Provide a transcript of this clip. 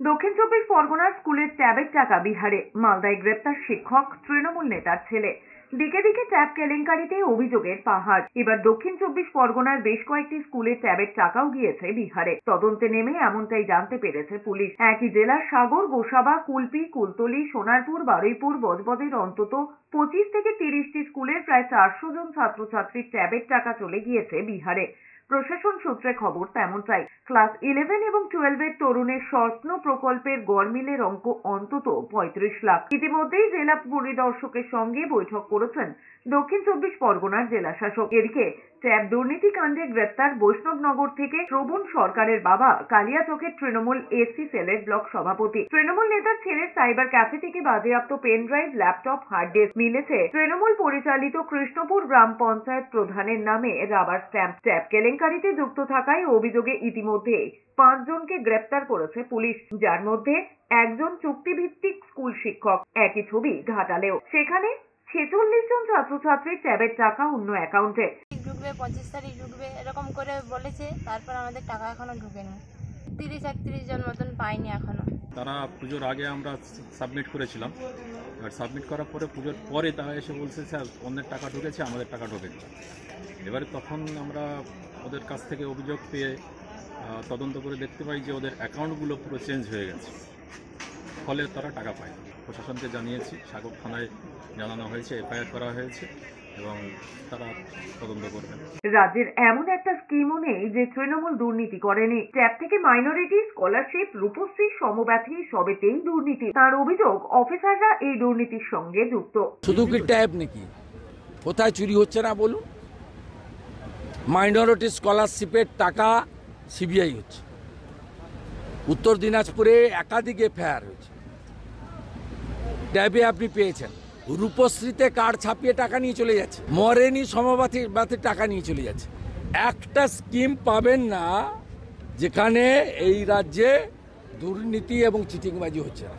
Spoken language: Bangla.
দক্ষিণ চব্বিশ পরগনার স্কুলের ট্যাবের টাকা বিহারে। মালদায় গ্রেপ্তার শিক্ষক তৃণমূল নেতার ছেলে। দিকে দিকে ট্যাব কেলেঙ্কারিতে অভিযোগের পাহাড়। এবার দক্ষিণ চব্বিশ পরগনার বেশ কয়েকটি স্কুলের ট্যাবের টাকাও গিয়েছে বিহারে। তদন্তে নেমে এমনটাই জানতে পেরেছে পুলিশ। একই জেলার সাগর, গোসাবা, কুলপি, কুলতলি, সোনারপুর, বারুইপুর, বজবজের অন্তত 25 থেকে 30টি স্কুলের প্রায় 400 জন ছাত্রছাত্রীর ট্যাবের টাকা চলে গিয়েছে বিহারে। প্রশাসন সূত্রে খবর তেমনটাই। ক্লাস 11 এবং 12 এর তরুণের স্বপ্ন প্রকল্পের গড়মিলের অঙ্ক অন্তত 35 লাখ। ইতিমধ্যেই জেলা পরিদর্শকের সঙ্গে বৈঠক করেছেন দক্ষিণ চব্বিশ পরগনার জেলা শাসক। এদিকে ট্যাব দুর্নীতি কাণ্ডে গ্রেপ্তার বৈষ্ণবনগর থেকে শ্রবণ সরকারের বাবা কালিয়াচকের তৃণমূল এসসি সেলের ব্লক সভাপতি। তৃণমূল নেতার ছেলের সাইবার ক্যাফে থেকে বাজেয়াপ্ত pen drive, laptop, hard disk মিলেছে তৃণমূল পরিচালিত কৃষ্ণপুর গ্রাম পঞ্চায়েত প্রধানের নামে রাবার স্ট্যাম্প। ট্যাব কেলেঙ্কারিতে যুক্ত থাকায় অভিযোগে ইতিমধ্যে 5 জনকে গ্রেপ্তার করেছে পুলিশ, যার মধ্যে একজন চুক্তিভিত্তিক স্কুল শিক্ষক। একই ছবি ঘাটালেও, সেখানে 46 জন ছাত্রছাত্রীর ট্যাবের টাকা অন্য অ্যাকাউন্টে ঢুকবে, 25 তারিখ ঢুকবে এরকম করে বলেছে। তারপর আমাদের টাকা এখনো ঢুকেনি। 30-31 জন মতন পাইনি এখনো। তারা পুজোর আগে আমরা সাবমিট করেছিলাম, আর সাবমিট করার পরে পুজোর পরে তারা এসে বলছে স্যার অন্যের টাকা ঢুকেছে, আমাদের টাকা ঢোকেনি। এবারে তখন আমরা ওদের কাছ থেকে অভিযোগ পেয়ে তদন্ত করে দেখতে পাই যে ওদের অ্যাকাউন্টগুলো পুরো চেঞ্জ হয়ে গেছে, ফলে তারা টাকা পায়। প্রশাসনকে জানিয়েছি, সাগর থানায় জানানো হয়েছে, এফআইআর করা হয়েছে এবং তারা তদন্ত করবেন। রাজ্যের এমন একটা স্কিমও নেই যে তৃণমূল দুর্নীতি করেনি। ট্যাব থেকে মাইনরিটি স্কলারশিপ, রূপশ্রী, সমব্যাথী সবেতেই দুর্নীতি। তার অভিযোগ অফিসাররা এই দুর্নীতির সঙ্গে যুক্ত। শুধু কি ট্যাব নাকি, কোথায় চুরি হচ্ছে না বলুন? মাইনরিটি স্কলারশিপের টাকা সিবিআই হচ্ছে, উত্তর দিনাজপুরে একাধিক এফআইআর হয়েছে। ট্যাবে আপনি পেয়েছেন, রূপশ্রীতে কার্ড ছাপিয়ে টাকা নিয়ে চলে যাচ্ছে, মরেনি সমবাথী টাকা নিয়ে চলে যাচ্ছে। একটা স্কিম পাবেন না যেখানে এই রাজ্যে দুর্নীতি এবং চিটিংবাজি হচ্ছে না।